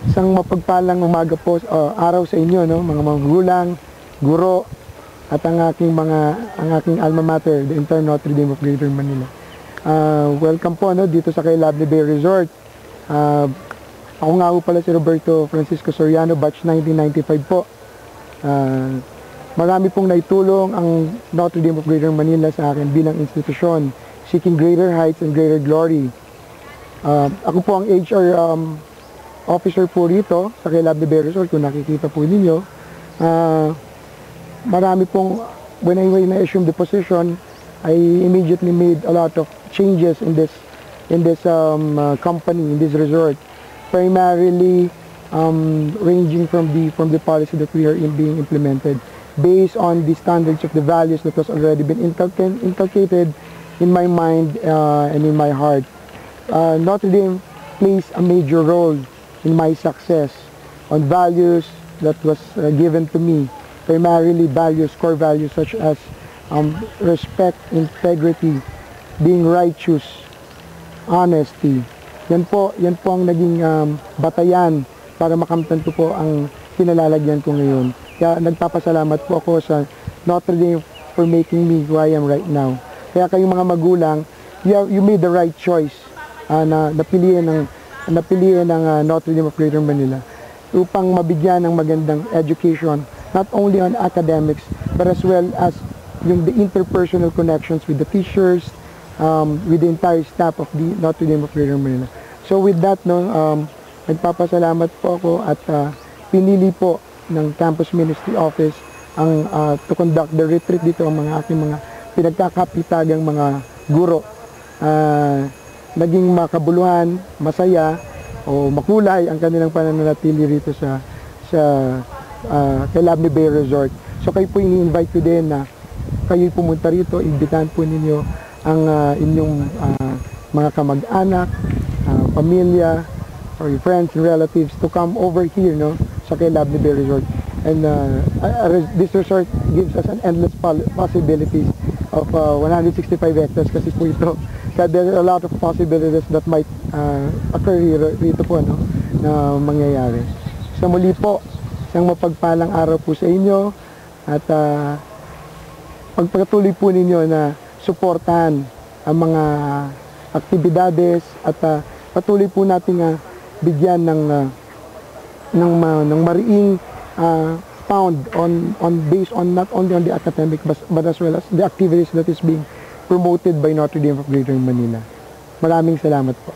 Isang mapagpalang umaga po, araw sa inyo, no, mga magulang, guro, at ang aking alma mater, the entire Notre Dame of Greater Manila. Welcome po, no, dito sa kay Lovely Bay Resort. Ako nga po pala si Roberto Francisco Soriano, batch 1995 po. Marami pong naitulong ang Notre Dame of Greater Manila sa akin bilang institusyon, seeking greater heights and greater glory. Ako po ang HR officer po rito sa kay Lovely Bay Resort, kung nakikita po ninyo. Marami pong, when I assumed the position, I immediately made a lot of changes in this company, in this resort. Primarily ranging from the policy that we are being implemented based on the standards of the values that was already been inculcated in my mind and in my heart. Notre Dame plays a major role in my success on values that was given to me, primarily values, core values such as respect, integrity, being righteous, honesty. Yan po ang naging batayan para makamtan ko po ang kinalalagyan ko ngayon. Kaya nagpapasalamat po ako sa Notre Dame for making me who I am right now. Kaya kayong mga magulang, you made the right choice na napiliin ng Notre Dame of Greater Manila upang mabigyan ng magandang education, not only on academics, but as well as the interpersonal connections with the teachers, with the entire staff of the Notre Dame of Greater Manila. So with that, nagpapasalamat po ako at pinili po ng Campus Ministry Office to conduct the retreat dito ang aking mga pinagkakapitagang mga guro. Naging makabuluhan, masaya, o makulay ang kanilang pananatili rito sa kay Lovely Bay Resort. So kayo po ini-invite ko din na kayo pumunta rito, imbitahan po ninyo ang inyong mga kamag-anak, pamilya, or your friends and relatives to come over here, no, sa kay Lovely Bay Resort. And this resort gives us an endless possibilities of 165 hectares kasi po ito. Kaya there are a lot of possibilities that might occur rito po, no, na mangyayari. So muli po, isang mapagpalang araw po sa inyo at pagpatuloy po ninyo na suportahan ang mga aktibidades at patuloy po natin bigyan ng mariing found based on not only on the academic but as well as the activities that is being promoted by Notre Dame of Greater Manila. Maraming salamat po.